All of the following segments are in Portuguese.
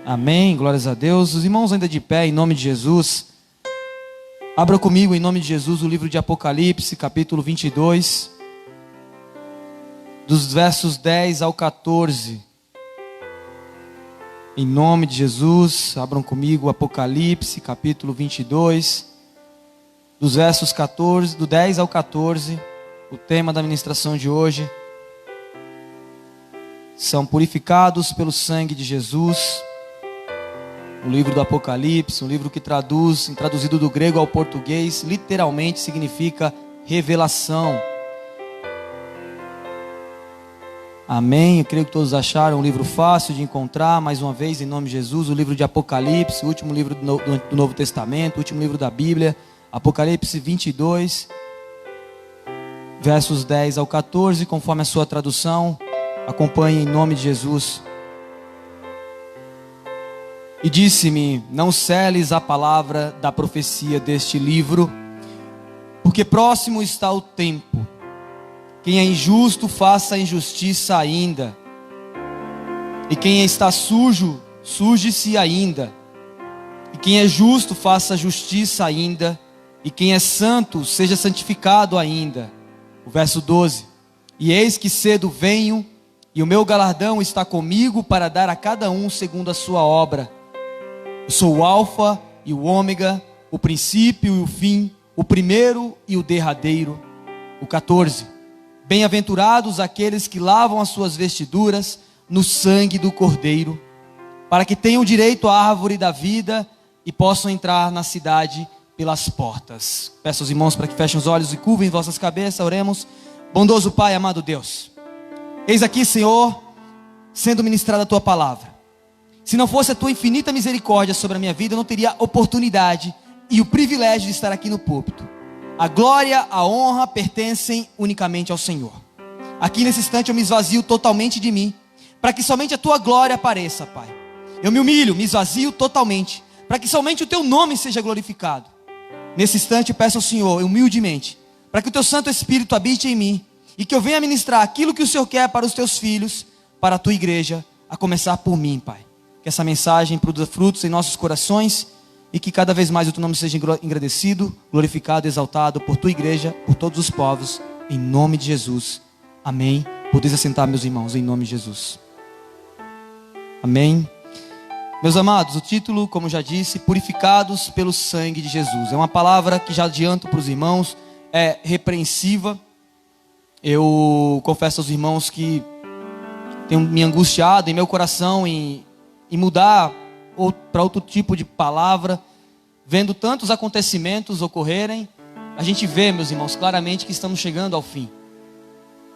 Amém, glórias a Deus. Os irmãos ainda de pé, em nome de Jesus. Abra comigo, em nome de Jesus, o livro de Apocalipse, capítulo 22, dos versos 10 ao 14. Em nome de Jesus, abram comigo Apocalipse, capítulo 22, dos versos 14, do 10 ao 14. O tema da ministração de hoje são purificados pelo sangue de Jesus. O livro do Apocalipse, um livro que traduzido do grego ao português, literalmente significa revelação. Amém, eu creio que todos acharam um livro fácil de encontrar. Mais uma vez, em nome de Jesus, o livro de Apocalipse, o último livro do Novo Testamento, o último livro da Bíblia. Apocalipse 22, versos 10 ao 14, conforme a sua tradução. Acompanhe em nome de Jesus. E disse-me: não seles a palavra da profecia deste livro, porque próximo está o tempo. Quem é injusto, faça injustiça ainda. E quem está sujo, suje-se ainda. E quem é justo, faça justiça ainda. E quem é santo, seja santificado ainda. O verso 12. E eis que cedo venho, e o meu galardão está comigo para dar a cada um segundo a sua obra. Eu sou o Alfa e o Ômega, o princípio e o fim, o primeiro e o derradeiro. O 14. Bem-aventurados aqueles que lavam as suas vestiduras no sangue do Cordeiro, para que tenham direito à árvore da vida e possam entrar na cidade pelas portas. Peço aos irmãos para que fechem os olhos e curvem vossas cabeças, oremos. Bondoso Pai, amado Deus, eis aqui, Senhor, sendo ministrada a Tua palavra. Se não fosse a Tua infinita misericórdia sobre a minha vida, eu não teria oportunidade e o privilégio de estar aqui no púlpito. A glória, a honra pertencem unicamente ao Senhor. Aqui nesse instante eu me esvazio totalmente de mim, para que somente a Tua glória apareça, Pai. Eu me humilho, me esvazio totalmente, para que somente o Teu nome seja glorificado. Nesse instante eu peço ao Senhor, humildemente, para que o Teu Santo Espírito habite em mim, e que eu venha ministrar aquilo que o Senhor quer para os Teus filhos, para a Tua igreja, a começar por mim, Pai. Que essa mensagem produza frutos em nossos corações e que cada vez mais o Teu nome seja engrandecido, glorificado, exaltado por Tua igreja, por todos os povos, em nome de Jesus. Amém. Podeis assentar, meus irmãos, em nome de Jesus. Amém. Meus amados, o título, como já disse, purificados pelo sangue de Jesus. É uma palavra que já adianto para os irmãos, é repreensiva. Eu confesso aos irmãos que tenho me angustiado em meu coração em mudar para outro tipo de palavra, vendo tantos acontecimentos ocorrerem. A gente vê, meus irmãos, claramente que estamos chegando ao fim.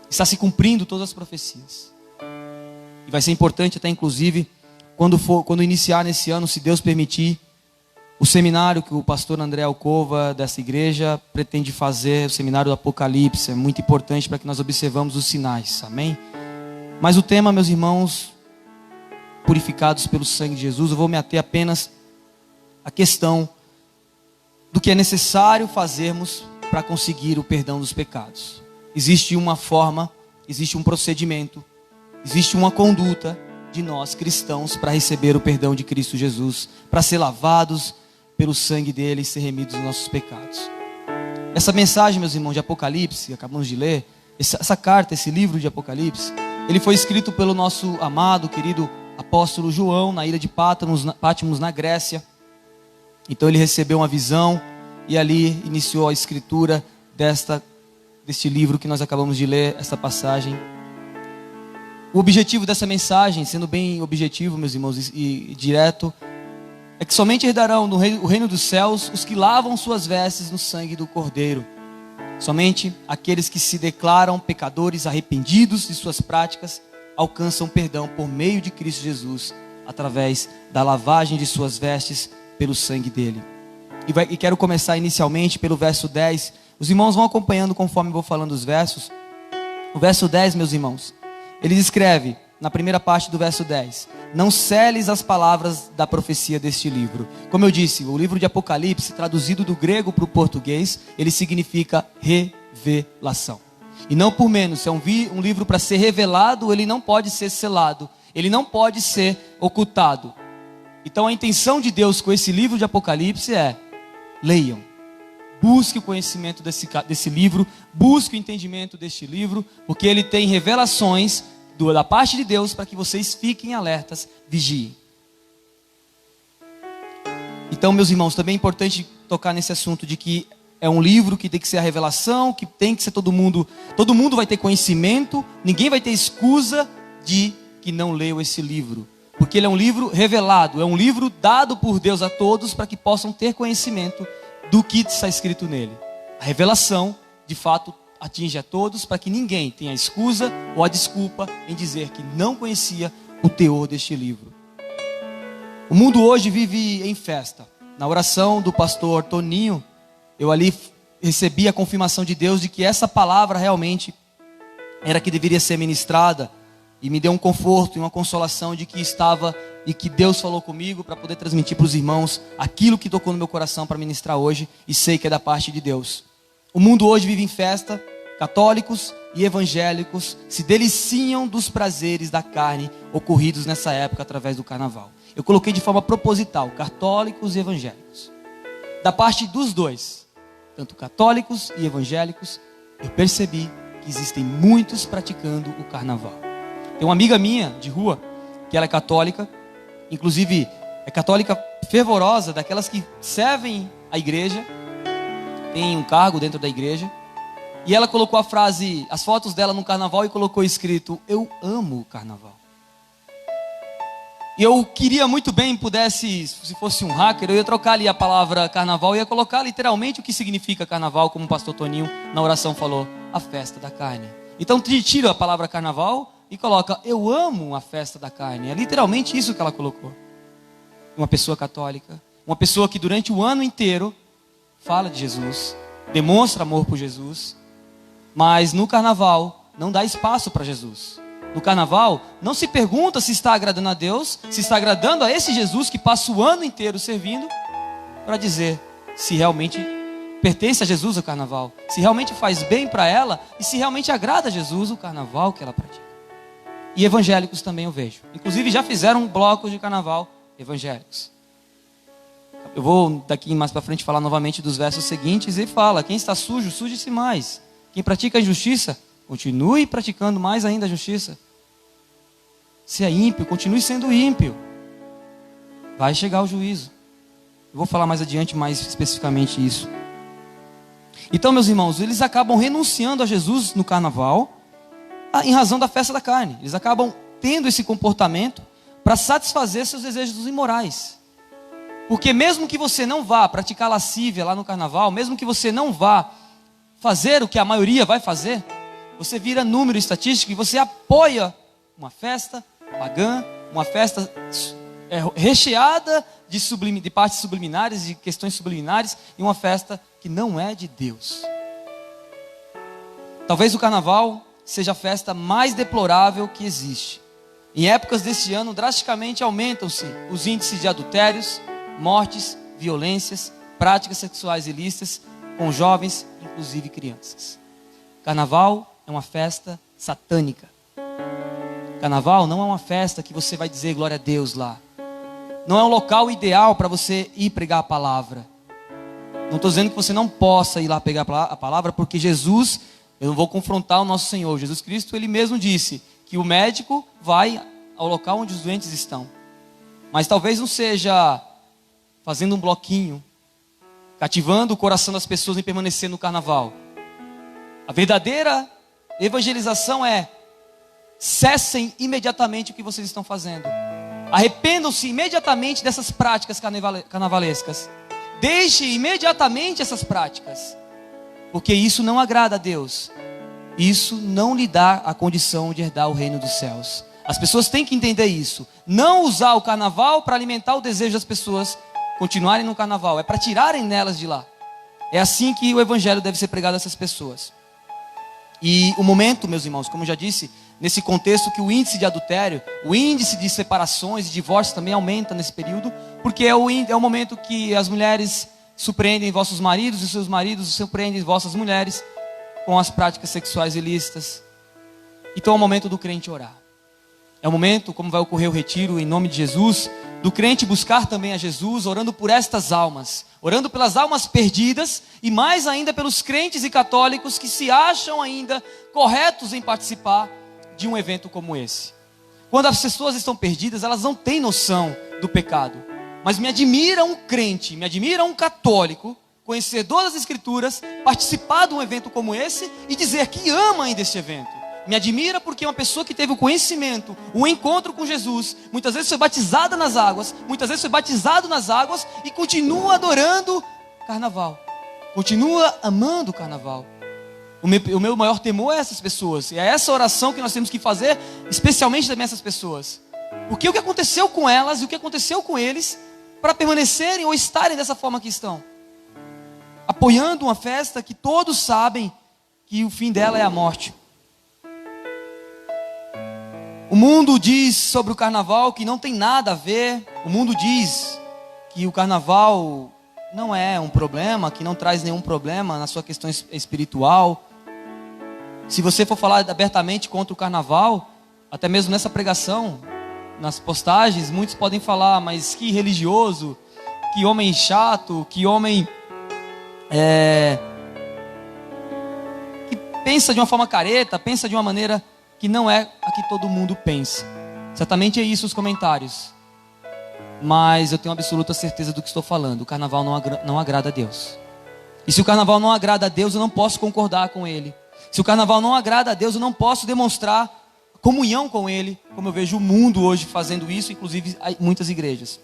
Está se cumprindo todas as profecias. E vai ser importante até inclusive, quando iniciar nesse ano, se Deus permitir, o seminário que o pastor André Alcova dessa igreja pretende fazer, o seminário do Apocalipse, é muito importante para que nós observamos os sinais, amém? Mas o tema, meus irmãos, purificados pelo sangue de Jesus, eu vou me ater apenas à questão do que é necessário fazermos para conseguir o perdão dos pecados. Existe uma forma, existe um procedimento, existe uma conduta de nós cristãos para receber o perdão de Cristo Jesus, para ser lavados pelo sangue dele e ser remidos dos nossos pecados. Essa mensagem, meus irmãos, de Apocalipse, que acabamos de ler, essa carta, esse livro de Apocalipse, ele foi escrito pelo nosso amado, querido apóstolo João, na ilha de Patmos, na Grécia. Então ele recebeu uma visão e ali iniciou a escritura deste livro que nós acabamos de ler, essa passagem. O objetivo dessa mensagem, sendo bem objetivo, meus irmãos, e direto, é que somente herdarão o reino dos céus os que lavam suas vestes no sangue do Cordeiro. Somente aqueles que se declaram pecadores arrependidos de suas práticas alcançam perdão por meio de Cristo Jesus, através da lavagem de suas vestes pelo sangue dele. E quero começar inicialmente pelo verso 10. Os irmãos vão acompanhando conforme eu vou falando os versos. O verso 10, meus irmãos, ele escreve, na primeira parte do verso 10: não seles as palavras da profecia deste livro. Como eu disse, o livro de Apocalipse, traduzido do grego para o português, ele significa revelação. E não por menos, se é um livro para ser revelado, ele não pode ser selado, ele não pode ser ocultado. Então a intenção de Deus com esse livro de Apocalipse é: leiam, busque o conhecimento desse livro, busque o entendimento deste livro, porque ele tem revelações da parte de Deus para que vocês fiquem alertas, vigiem. Então, meus irmãos, também é importante tocar nesse assunto de que é um livro que tem que ser a revelação, que tem que ser todo mundo vai ter conhecimento, ninguém vai ter excusa de que não leu esse livro, porque ele é um livro revelado, é um livro dado por Deus a todos para que possam ter conhecimento do que está escrito nele. A revelação, de fato, atinge a todos para que ninguém tenha excusa ou a desculpa em dizer que não conhecia o teor deste livro. O mundo hoje vive em festa. Na oração do pastor Toninho, eu ali recebi a confirmação de Deus de que essa palavra realmente era que deveria ser ministrada, e me deu um conforto e uma consolação de que estava e que Deus falou comigo para poder transmitir para os irmãos aquilo que tocou no meu coração para ministrar hoje, e sei que é da parte de Deus. O mundo hoje vive em festa. Católicos e evangélicos se deliciam dos prazeres da carne ocorridos nessa época através do carnaval. Eu coloquei de forma proposital, católicos e evangélicos. Da parte dos dois, tanto católicos e evangélicos, eu percebi que existem muitos praticando o carnaval. Tem uma amiga minha de rua, que ela é católica, inclusive é católica fervorosa, daquelas que servem a igreja, tem um cargo dentro da igreja, e ela colocou a frase, as fotos dela no carnaval, e colocou escrito: eu amo o carnaval. E eu queria muito bem, pudesse, se fosse um hacker, eu ia trocar ali a palavra carnaval e ia colocar literalmente o que significa carnaval, como o pastor Toninho na oração falou: a festa da carne. Então tira a palavra carnaval e coloca: eu amo a festa da carne. É literalmente isso que ela colocou. Uma pessoa católica, uma pessoa que durante o ano inteiro fala de Jesus, demonstra amor por Jesus, mas no carnaval não dá espaço para Jesus. No carnaval não se pergunta se está agradando a Deus, se está agradando a esse Jesus que passa o ano inteiro servindo, para dizer se realmente pertence a Jesus o carnaval, se realmente faz bem para ela e se realmente agrada a Jesus o carnaval que ela pratica. E evangélicos também eu vejo. Inclusive já fizeram blocos de carnaval evangélicos. Eu vou daqui mais para frente falar novamente dos versos seguintes e fala: quem está sujo, suje-se mais. Quem pratica a injustiça, continue praticando mais ainda a justiça. Se é ímpio, continue sendo ímpio. Vai chegar o juízo. Eu vou falar mais adiante mais especificamente isso. Então, meus irmãos, eles acabam renunciando a Jesus no carnaval em razão da festa da carne. Eles acabam tendo esse comportamento para satisfazer seus desejos imorais. Porque mesmo que você não vá praticar lascívia lá no carnaval, mesmo que você não vá fazer o que a maioria vai fazer, você vira número estatístico e você apoia uma festa pagã, uma festa recheada de partes subliminares, de questões subliminares, e uma festa que não é de Deus. Talvez o carnaval seja a festa mais deplorável que existe. Em épocas deste ano, drasticamente aumentam-se os índices de adultérios, mortes, violências, práticas sexuais ilícitas com jovens, inclusive crianças. Carnaval é uma festa satânica. Carnaval não é uma festa que você vai dizer glória a Deus lá. Não é um local ideal para você ir pregar a palavra. Não estou dizendo que você não possa ir lá pegar a palavra, porque Jesus, eu não vou confrontar o nosso Senhor, Jesus Cristo, Ele mesmo disse que o médico vai ao local onde os doentes estão. Mas talvez não seja fazendo um bloquinho, cativando o coração das pessoas em permanecer no carnaval. A verdadeira evangelização é: cessem imediatamente o que vocês estão fazendo. Arrependam-se imediatamente dessas práticas carnavalescas. Deixe imediatamente essas práticas, porque isso não agrada a Deus. Isso não lhe dá a condição de herdar o reino dos céus. As pessoas têm que entender isso. Não usar o carnaval para alimentar o desejo das pessoas continuarem no carnaval, é para tirarem nelas de lá. É assim que o evangelho deve ser pregado a essas pessoas. E o momento, meus irmãos, como eu já disse, nesse contexto que o índice de adultério, o índice de separações e divórcios também aumenta nesse período, porque é o momento que as mulheres surpreendem vossos maridos e seus maridos surpreendem vossas mulheres com as práticas sexuais ilícitas. Então é o momento do crente orar. É o momento, como vai ocorrer o retiro em nome de Jesus, do crente buscar também a Jesus, orando por estas almas, orando pelas almas perdidas e mais ainda pelos crentes e católicos que se acham ainda corretos em participar de um evento como esse. Quando as pessoas estão perdidas, elas não têm noção do pecado. Mas me admira um crente, me admira um católico, conhecedor das Escrituras, participar de um evento como esse e dizer que ama ainda este evento. Me admira porque é uma pessoa que teve o conhecimento, o encontro com Jesus, muitas vezes foi batizada nas águas, muitas vezes foi batizado nas águas e continua adorando carnaval, continua amando o carnaval. O meu maior temor é essas pessoas, e é essa oração que nós temos que fazer, especialmente também essas pessoas. Porque o que aconteceu com elas e o que aconteceu com eles, para permanecerem ou estarem dessa forma que estão? Apoiando uma festa que todos sabem que o fim dela é a morte. O mundo diz sobre o carnaval que não tem nada a ver. O mundo diz que o carnaval não é um problema, que não traz nenhum problema na sua questão espiritual. Se você for falar abertamente contra o carnaval, até mesmo nessa pregação, nas postagens, muitos podem falar, mas que religioso, que homem chato, que homem que pensa de uma forma careta, pensa de uma maneira que não é a que todo mundo pensa. Certamente é isso os comentários. Mas eu tenho absoluta certeza do que estou falando. O carnaval não agrada a Deus. E se o carnaval não agrada a Deus, eu não posso concordar com ele. Se o carnaval não agrada a Deus, eu não posso demonstrar comunhão com ele, como eu vejo o mundo hoje fazendo isso, inclusive muitas igrejas.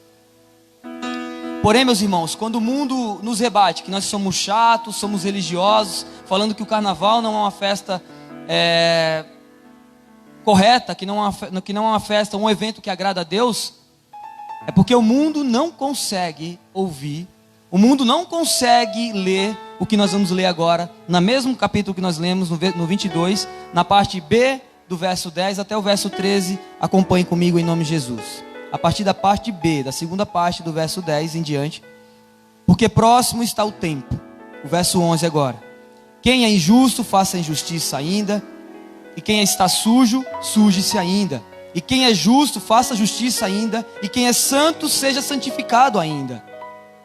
Porém, meus irmãos, quando o mundo nos rebate, que nós somos chatos, somos religiosos, falando que o carnaval não é uma festa correta, que não é uma festa, um evento que agrada a Deus, é porque o mundo não consegue ouvir, o mundo não consegue ler o que nós vamos ler agora, no mesmo capítulo que nós lemos, no 22, na parte B do verso 10 até o verso 13, acompanhe comigo em nome de Jesus. A partir da parte B, da segunda parte do verso 10 em diante, porque próximo está o tempo, o verso 11 agora. Quem é injusto, faça injustiça ainda, e quem está sujo, suje-se ainda. E quem é justo, faça justiça ainda. E quem é santo, seja santificado ainda.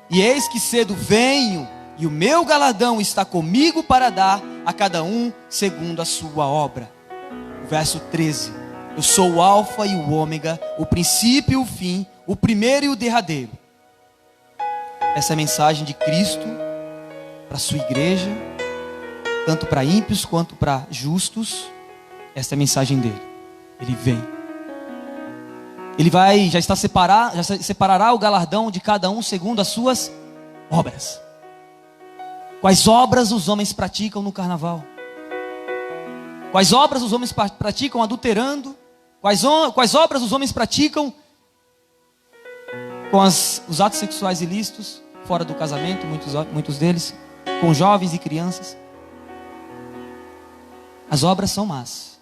E eis que cedo venho, e o meu galardão está comigo para dar a cada um segundo a sua obra. O verso 13. Eu sou o alfa e o ômega, o princípio e o fim, o primeiro e o derradeiro. Essa é a mensagem de Cristo para a sua igreja, tanto para ímpios quanto para justos. Esta é a mensagem dele. Ele vem. Ele vai, já separará o galardão de cada um segundo as suas obras. Quais obras os homens praticam no carnaval? Quais obras os homens praticam adulterando? Quais obras os homens praticam com os atos sexuais ilícitos, fora do casamento, muitos deles, com jovens e crianças? As obras são más.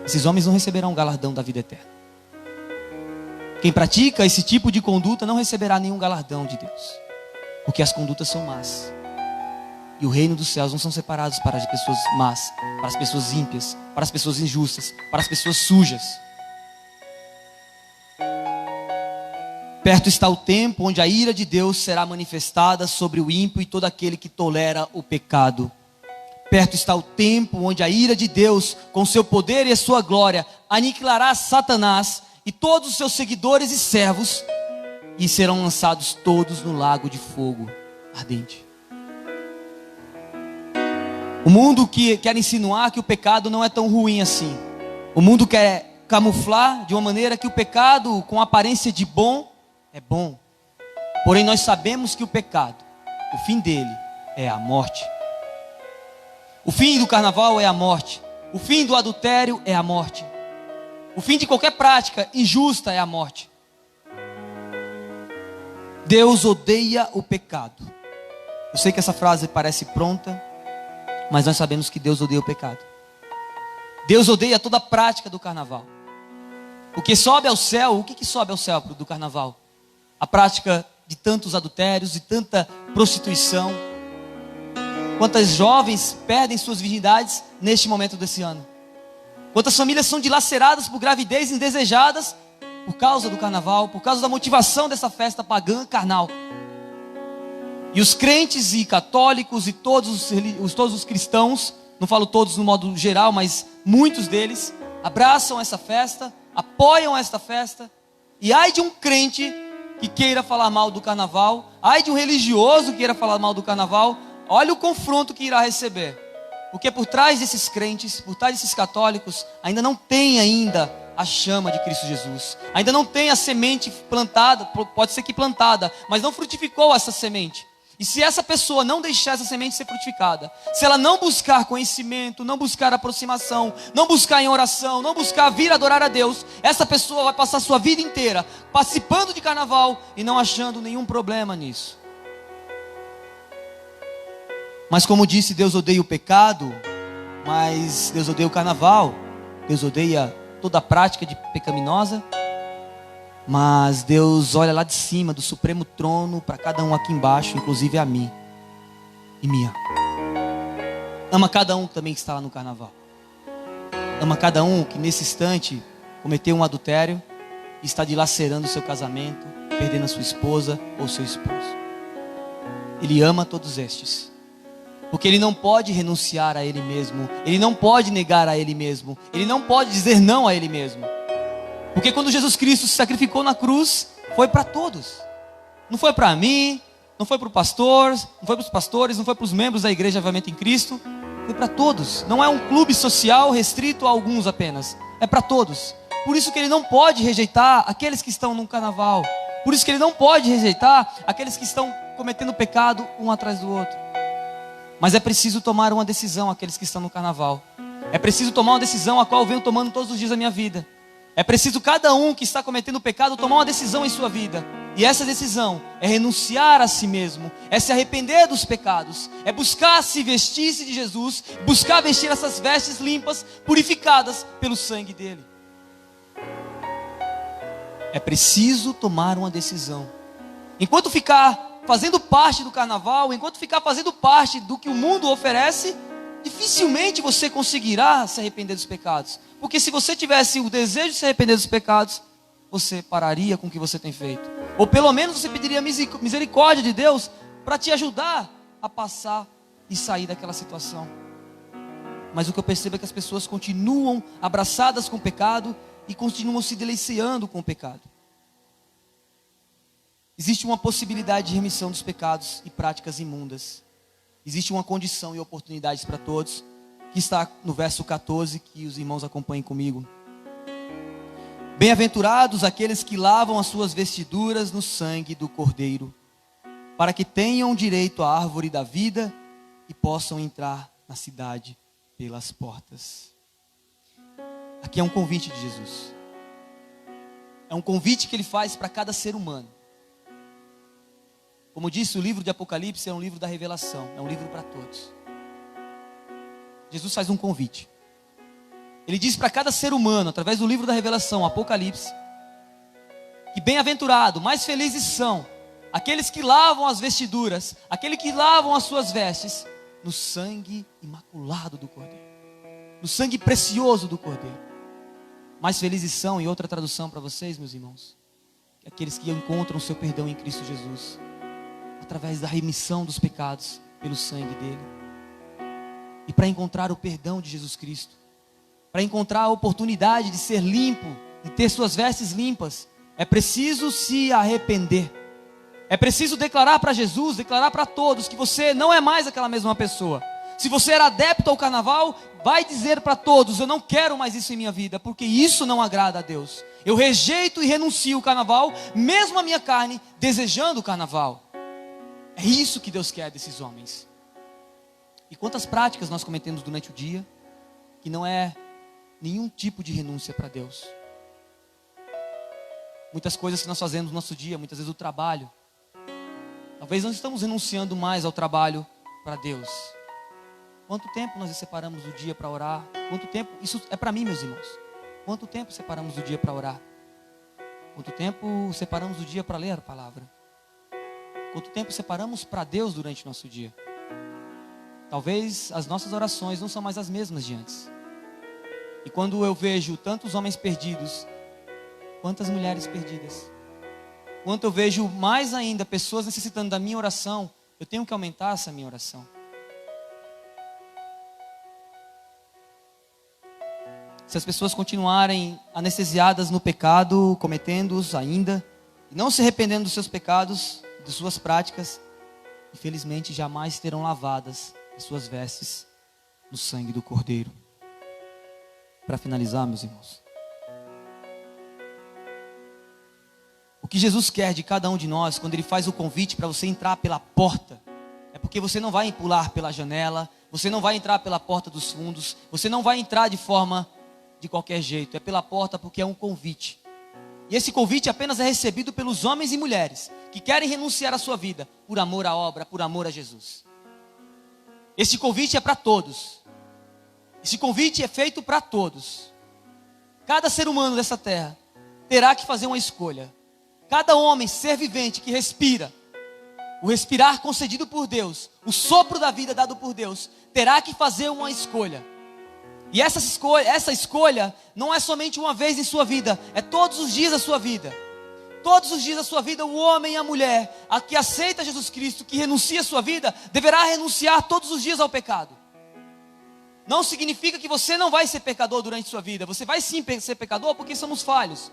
Esses homens não receberão o galardão da vida eterna. Quem pratica esse tipo de conduta não receberá nenhum galardão de Deus, porque as condutas são más. E o reino dos céus não são separados para as pessoas más, para as pessoas ímpias, para as pessoas injustas, para as pessoas sujas. Perto está o tempo onde a ira de Deus será manifestada sobre o ímpio e todo aquele que tolera o pecado. Perto está o tempo onde a ira de Deus, com seu poder e a sua glória, aniquilará Satanás e todos os seus seguidores e servos, e serão lançados todos no lago de fogo ardente. O mundo que quer insinuar que o pecado não é tão ruim assim. O mundo quer camuflar de uma maneira que o pecado, com aparência de bom, é bom. Porém, nós sabemos que o pecado, o fim dele é a morte. O fim do carnaval é a morte. O fim do adultério é a morte. O fim de qualquer prática injusta é a morte. Deus odeia o pecado. Eu sei que essa frase parece pronta, mas nós sabemos que Deus odeia o pecado. Deus odeia toda a prática do carnaval. O que sobe ao céu, o que sobe ao céu do carnaval? A prática de tantos adultérios, de tanta prostituição. Quantas jovens perdem suas virgindades neste momento desse ano? Quantas famílias são dilaceradas por gravidez indesejadas por causa do carnaval, por causa da motivação dessa festa pagã carnal. E os crentes e católicos e todos os cristãos, não falo todos no modo geral, mas muitos deles, abraçam essa festa, apoiam esta festa. E ai de um crente que queira falar mal do carnaval, ai de um religioso que queira falar mal do carnaval, olha o confronto que irá receber. Porque por trás desses crentes, por trás desses católicos, ainda não tem ainda a chama de Cristo Jesus. Ainda não tem a semente plantada, pode ser que plantada, mas não frutificou essa semente. E se essa pessoa não deixar essa semente ser frutificada, se ela não buscar conhecimento, não buscar aproximação, não buscar em oração, não buscar vir adorar a Deus, essa pessoa vai passar sua vida inteira participando de carnaval e não achando nenhum problema nisso. Mas como disse, Deus odeia o pecado, mas Deus odeia o carnaval, Deus odeia toda a prática de pecaminosa. Mas Deus olha lá de cima, do supremo trono, para cada um aqui embaixo, inclusive a mim. E me ama. Ama cada um também que está lá no carnaval. Ama cada um que nesse instante cometeu um adultério e está dilacerando o seu casamento, perdendo a sua esposa ou seu esposo. Ele ama todos estes. Porque ele não pode renunciar a ele mesmo. Ele não pode negar a ele mesmo. Ele não pode dizer não a ele mesmo. Porque quando Jesus Cristo se sacrificou na cruz, foi para todos. Não foi para mim, não foi para o pastor, não foi para os pastores, não foi para os membros da igreja Avivamento em Cristo. Foi para todos. Não é um clube social restrito a alguns apenas. É para todos. Por isso que ele não pode rejeitar aqueles que estão no carnaval. Por isso que ele não pode rejeitar aqueles que estão cometendo pecado um atrás do outro. Mas é preciso tomar uma decisão, aqueles que estão no carnaval. É preciso tomar uma decisão a qual eu venho tomando todos os dias da minha vida. É preciso cada um que está cometendo pecado tomar uma decisão em sua vida. E essa decisão é renunciar a si mesmo, é se arrepender dos pecados, é buscar se vestir-se de Jesus, buscar vestir essas vestes limpas, purificadas pelo sangue dele. É preciso tomar uma decisão. Enquanto ficar fazendo parte do carnaval, enquanto ficar fazendo parte do que o mundo oferece, dificilmente você conseguirá se arrepender dos pecados. Porque se você tivesse o desejo de se arrepender dos pecados, você pararia com o que você tem feito. Ou pelo menos você pediria misericórdia de Deus para te ajudar a passar e sair daquela situação. Mas o que eu percebo é que as pessoas continuam abraçadas com o pecado e continuam se deliciando com o pecado. Existe uma possibilidade de remissão dos pecados e práticas imundas. Existe uma condição e oportunidades para todos, que está no verso 14, que os irmãos acompanhem comigo. Bem-aventurados aqueles que lavam as suas vestiduras no sangue do Cordeiro, para que tenham direito à árvore da vida e possam entrar na cidade pelas portas. Aqui é um convite de Jesus. É um convite que ele faz para cada ser humano. Como disse, o livro de Apocalipse é um livro da revelação, é um livro para todos. Jesus faz um convite. Ele diz para cada ser humano, através do livro da revelação, Apocalipse, que bem-aventurado, mais felizes são aqueles que lavam as vestiduras, aqueles que lavam as suas vestes no sangue imaculado do Cordeiro, no sangue precioso do Cordeiro. Mais felizes são, e outra tradução para vocês, meus irmãos, aqueles que encontram o seu perdão em Cristo Jesus, através da remissão dos pecados pelo sangue dele. E para encontrar o perdão de Jesus Cristo, para encontrar a oportunidade de ser limpo, de ter suas vestes limpas, é preciso se arrepender. É preciso declarar para Jesus, declarar para todos que você não é mais aquela mesma pessoa. Se você era adepto ao carnaval, vai dizer para todos: eu não quero mais isso em minha vida, porque isso não agrada a Deus. Eu rejeito e renuncio o carnaval, mesmo a minha carne desejando o carnaval. É isso que Deus quer desses homens. E quantas práticas nós cometemos durante o dia, que não é nenhum tipo de renúncia para Deus. Muitas coisas que nós fazemos no nosso dia, muitas vezes o trabalho. Talvez não estamos renunciando mais ao trabalho para Deus. Quanto tempo nós separamos do dia para orar? Quanto tempo, isso é para mim, meus irmãos. Quanto tempo separamos do dia para orar? Quanto tempo separamos do dia para ler a palavra? Quanto tempo separamos para Deus durante o nosso dia? Talvez as nossas orações não são mais as mesmas de antes. E quando eu vejo tantos homens perdidos, quantas mulheres perdidas. Quanto eu vejo mais ainda pessoas necessitando da minha oração, eu tenho que aumentar essa minha oração. Se as pessoas continuarem anestesiadas no pecado, cometendo-os ainda, e não se arrependendo dos seus pecados, de suas práticas, infelizmente jamais terão lavadas as suas vestes no sangue do Cordeiro. Para finalizar, meus irmãos, o que Jesus quer de cada um de nós, quando Ele faz o convite para você entrar pela porta, é porque você não vai pular pela janela, você não vai entrar pela porta dos fundos, você não vai entrar de qualquer jeito, é pela porta porque é um convite. E esse convite apenas é recebido pelos homens e mulheres que querem renunciar à sua vida por amor à obra, por amor a Jesus. Esse convite é para todos. Esse convite é feito para todos. Cada ser humano dessa terra terá que fazer uma escolha. Cada homem, ser vivente que respira, o respirar concedido por Deus, o sopro da vida dado por Deus, terá que fazer uma escolha. E essa escolha não é somente uma vez em sua vida, é todos os dias da sua vida. Todos os dias da sua vida, o homem e a mulher, a que aceita Jesus Cristo, que renuncia a sua vida, deverá renunciar todos os dias ao pecado. Não significa que você não vai ser pecador durante a sua vida. Você vai sim ser pecador porque somos falhos.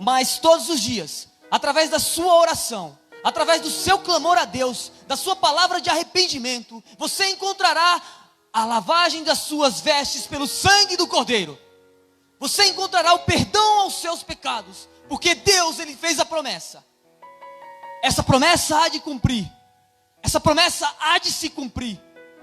Mas todos os dias, através da sua oração, através do seu clamor a Deus, da sua palavra de arrependimento, você encontrará a lavagem das suas vestes pelo sangue do Cordeiro. Você encontrará o perdão aos seus pecados, porque Deus, Ele fez a promessa. Essa promessa há de cumprir. Essa promessa há de se cumprir.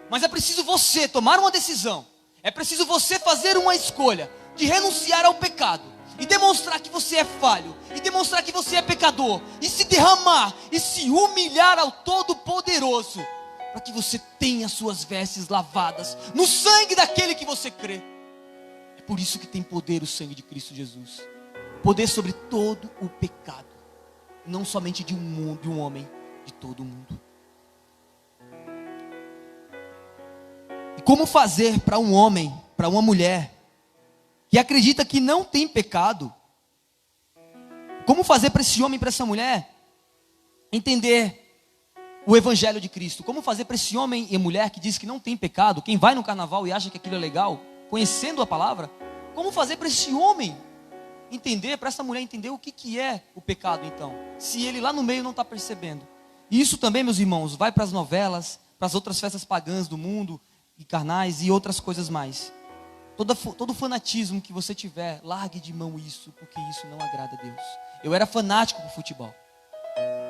Mas é preciso você tomar uma decisão. É preciso você fazer uma escolha de renunciar ao pecado e demonstrar que você é falho, e demonstrar que você é pecador, e se derramar e se humilhar ao Todo-Poderoso, para que você tenha suas vestes lavadas no sangue daquele que você crê. É por isso que tem poder o sangue de Cristo Jesus. Poder sobre todo o pecado. Não somente de um homem, de todo o mundo. E como fazer para um homem, para uma mulher, que acredita que não tem pecado? Como fazer para esse homem, para essa mulher, entender o Evangelho de Cristo? Como fazer para esse homem e mulher que diz que não tem pecado, quem vai no carnaval e acha que aquilo é legal, conhecendo a palavra? Como fazer para esse homem entender, para essa mulher entender o que é o pecado então, se ele lá no meio não está percebendo? E isso também, meus irmãos, vai para as novelas, para as outras festas pagãs do mundo, e carnais e outras coisas mais. Todo fanatismo que você tiver, largue de mão isso, porque isso não agrada a Deus. Eu era fanático por futebol.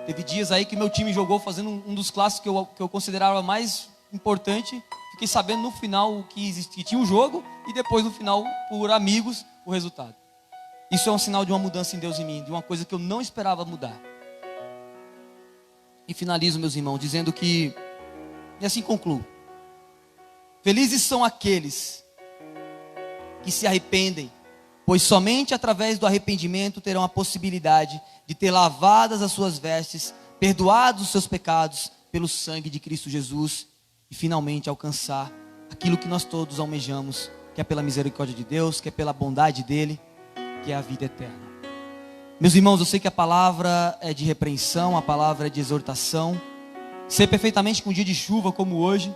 Teve dias aí que meu time jogou fazendo um dos clássicos que eu considerava mais importante. Fiquei sabendo no final que tinha um jogo, e depois no final, por amigos, o resultado. Isso é um sinal de uma mudança em Deus em mim, de uma coisa que eu não esperava mudar. E finalizo, meus irmãos, dizendo que, e assim concluo: felizes são aqueles que se arrependem, pois somente através do arrependimento terão a possibilidade de ter lavadas as suas vestes, perdoados os seus pecados pelo sangue de Cristo Jesus, e finalmente alcançar aquilo que nós todos almejamos, que é pela misericórdia de Deus, que é pela bondade dEle, que é a vida eterna. Meus irmãos, eu sei que a palavra é de repreensão, a palavra é de exortação. Sei perfeitamente que um dia de chuva como hoje,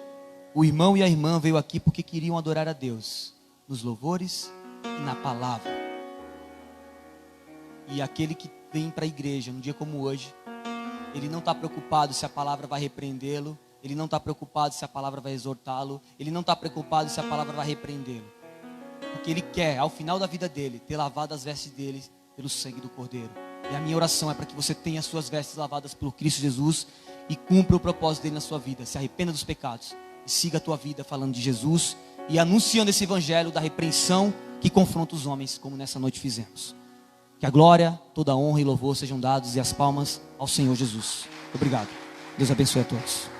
o irmão e a irmã veio aqui porque queriam adorar a Deus, nos louvores e na palavra. E aquele que vem para a igreja num dia como hoje, ele não está preocupado se a palavra vai repreendê-lo, ele não está preocupado se a palavra vai exortá-lo, ele não está preocupado se a palavra vai repreendê-lo, porque ele quer, ao final da vida dele, ter lavado as vestes dele pelo sangue do Cordeiro. E a minha oração é para que você tenha as suas vestes lavadas por Cristo Jesus e cumpra o propósito dele na sua vida. Se arrependa dos pecados e siga a tua vida falando de Jesus e anunciando esse evangelho da repreensão que confronta os homens, como nessa noite fizemos. Que a glória, toda a honra e louvor sejam dados, e as palmas ao Senhor Jesus. Obrigado. Deus abençoe a todos.